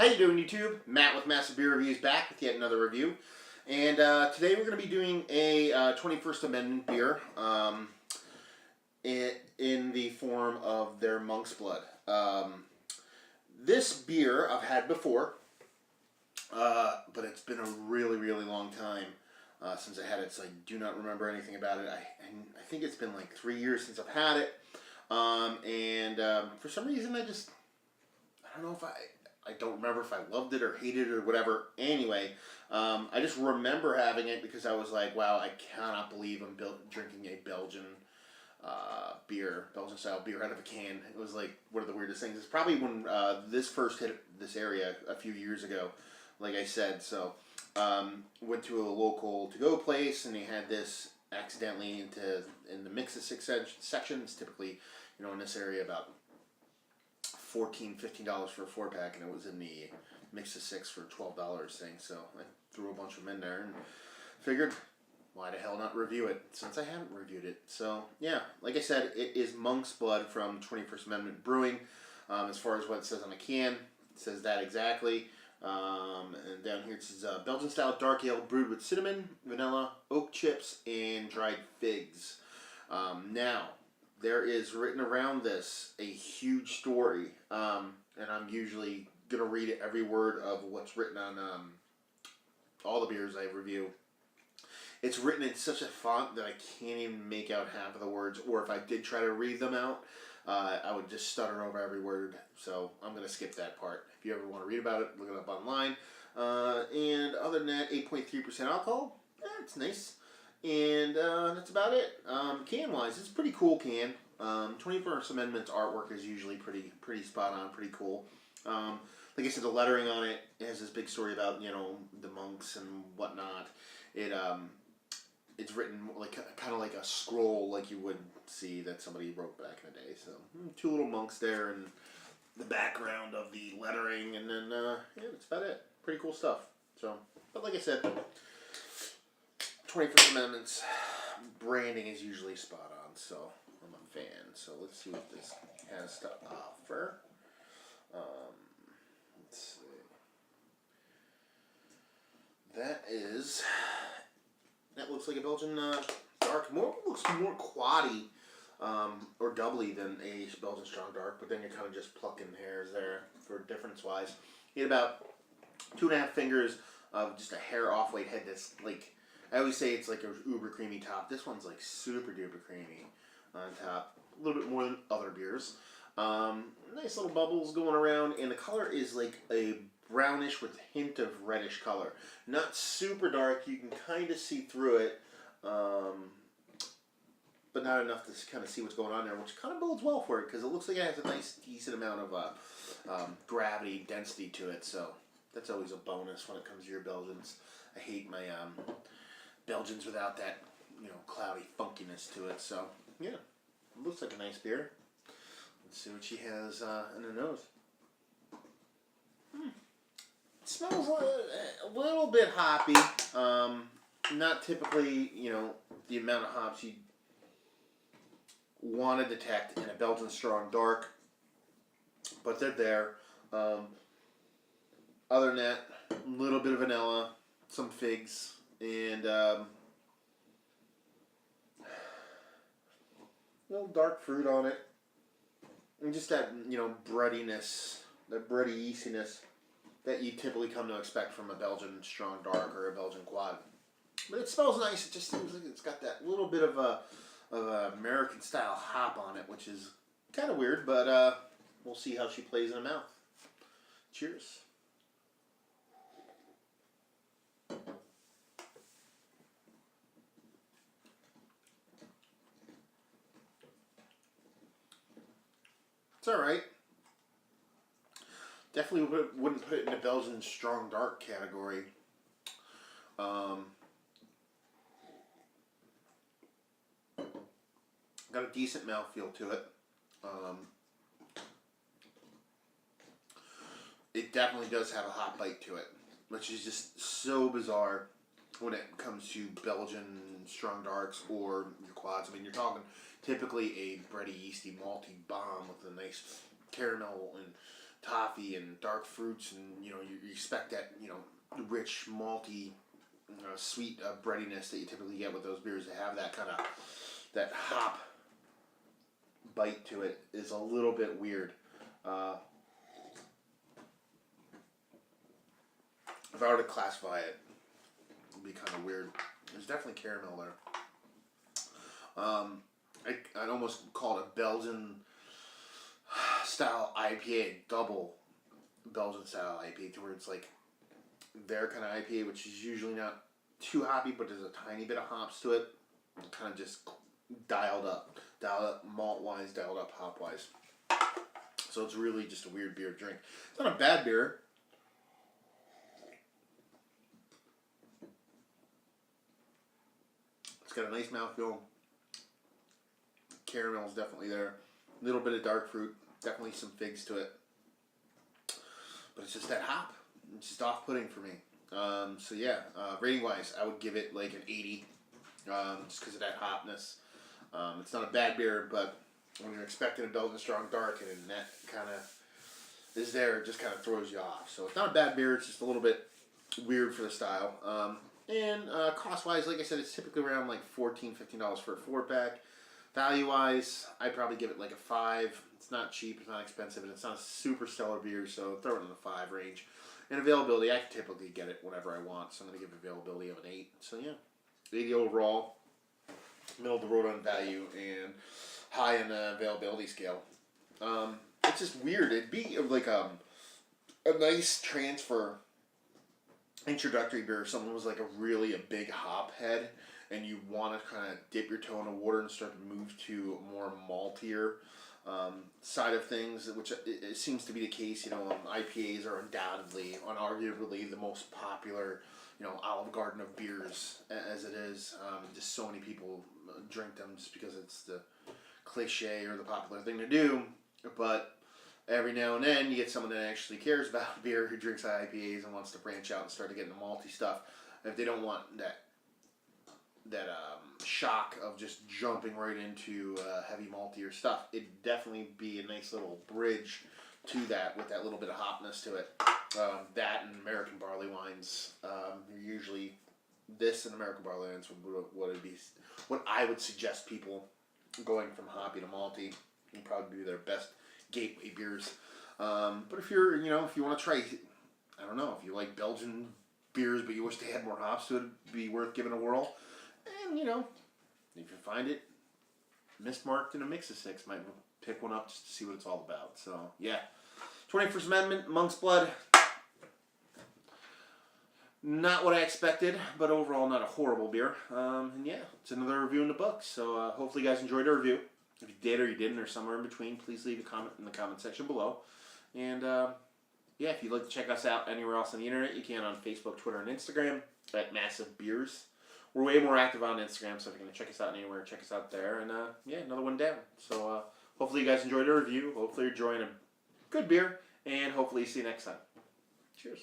How you doing, YouTube? Matt with Massive Beer Reviews back with yet another review. And today we're going to be doing a 21st Amendment beer in the form of their Monk's Blood. This beer I've had before, but it's been a really, really long time since I had it, so I do not remember anything about it. I think it's been like 3 years since I've had it. For some reason I don't know if I don't remember if I loved it or hated it or whatever. Anyway, I just remember having it because I was like, wow, I cannot believe I'm drinking a Belgian Belgian style beer out of a can. It was like one of the weirdest things. It's probably when this first hit this area a few years ago, like I said. So, went to a local to-go place and they had this accidentally in the mix of six sections. Typically, in this area about $14-15 for a 4-pack, and it was in the mix of six for $12 thing. So I threw a bunch of them in there and figured, why the hell not review it since I haven't reviewed it. So yeah, like I said, it is Monk's Blood from 21st Amendment Brewing. As far as what it says on the can, it says that exactly. And down here it says Belgian style dark ale brewed with cinnamon, vanilla, oak chips, and dried figs. Now, there is written around this a huge story, and I'm usually going to read every word of what's written on all the beers I review. It's written in such a font that I can't even make out half of the words, or if I did try to read them out, I would just stutter over every word, so I'm going to skip that part. If you ever want to read about it, look it up online. And other than that, 8.3% alcohol. It's nice. And that's about it. Can-wise, it's a pretty cool can. 21st Amendment's artwork is usually pretty spot on, pretty cool. Like I said, the lettering on it has this big story about, the monks and whatnot. It's written kind of like a scroll, like you would see that somebody wrote back in the day. So, two little monks there and the background of the lettering, and then, yeah, that's about it. Pretty cool stuff. So, but like I said, 21st Amendment's branding is usually spot on, so I'm a fan. So let's see what this has to offer. Let's see. That looks like a Belgian dark. Looks more quaddy or doubly than a Belgian strong dark, but then you're kind of just plucking hairs there for difference-wise. You get about 2.5 fingers of just a hair off-white head that's like, I always say it's like a uber creamy top. This one's like super duper creamy on top. A little bit more than other beers. Nice little bubbles going around, and the color is like a brownish with a hint of reddish color. Not super dark. You can kind of see through it, but not enough to kind of see what's going on there, which kind of bodes well for it because it looks like it has a nice decent amount of gravity, density to it. So that's always a bonus when it comes to your Belgians. I hate my Belgians without that, cloudy funkiness to it. So, yeah, it looks like a nice beer. Let's see what she has in her nose. It smells a little bit hoppy. Not typically, the amount of hops you want to detect in a Belgian strong dark, but they're there. Other than that, a little bit of vanilla, some figs, and little dark fruit on it, and just that breadiness, that bready yeastiness that you typically come to expect from a Belgian strong dark or a Belgian quad. But it smells nice. It just seems like it's got that little bit of a American style hop on it, which is kind of weird, but we'll see how she plays in the mouth. Cheers. It's alright. Definitely wouldn't put it in the Belgian strong dark category. Got a decent mouthfeel to it. It definitely does have a hot bite to it, which is just so bizarre when it comes to Belgian strong darks or your quads. I mean, you're talking typically a bready, yeasty, malty bomb with a nice caramel and toffee and dark fruits, and you expect that rich malty, sweet breadiness that you typically get with those beers. To have that kind of that hop bite to it is a little bit weird. If I were to classify it, it'd be kind of weird. There's definitely caramel there. I'd almost call it a Belgian style IPA, double Belgian style IPA, to where it's like their kind of IPA, which is usually not too hoppy, but there's a tiny bit of hops to it. Kind of just dialed up malt wise, dialed up hop wise. So it's really just a weird beer to drink. It's not a bad beer. It's got a nice mouthfeel. Caramel is definitely there. A little bit of dark fruit. Definitely some figs to it. But it's just that hop. It's just off-putting for me. So yeah, rating-wise, I would give it like an 80. Just because of that hopness. It's not a bad beer, but when you're expecting a Belgian Strong Dark and that kind of is there, it just kind of throws you off. So it's not a bad beer. It's just a little bit weird for the style. And cost-wise, like I said, it's typically around like $14, $15 for a 4-pack. Value-wise, I'd probably give it like a 5. It's not cheap, it's not expensive, and it's not a super stellar beer, so throw it in the 5 range. And availability, I can typically get it whenever I want, so I'm going to give availability of an 8. So yeah, 80 overall, middle of the road on value, and high in the availability scale. It's just weird. It'd be like a nice transfer introductory beer if someone was like a big hop head, and you want to kind of dip your toe in the water and start to move to a more maltier side of things, which it seems to be the case. IPAs are unarguably the most popular, Olive Garden of beers as it is. Just so many people drink them just because it's the cliche or the popular thing to do. But every now and then you get someone that actually cares about beer who drinks IPAs and wants to branch out and start to get into malty stuff. If they don't want that shock of just jumping right into heavy maltier stuff, it'd definitely be a nice little bridge to that with that little bit of hopness to it. That and American barley wines, usually this and American barley wines what I would suggest people going from hoppy to malty would probably be their best gateway beers. But if you're, if you want to try, I don't know, if you like Belgian beers but you wish they had more hops, so it'd be worth giving a whirl. And, if you find it mismarked in a mix of 6, might pick one up just to see what it's all about. So, yeah. 21st Amendment, Monk's Blood. Not what I expected, but overall not a horrible beer. And yeah, it's another review in the books. So hopefully you guys enjoyed our review. If you did or you didn't or somewhere in between, please leave a comment in the comment section below. And yeah, if you'd like to check us out anywhere else on the internet, you can on Facebook, Twitter, and Instagram at Massive Beers. We're way more active on Instagram, so if you're going to check us out anywhere, check us out there. And yeah, another one down. So hopefully you guys enjoyed our review. Hopefully you're enjoying a good beer. And hopefully see you next time. Cheers.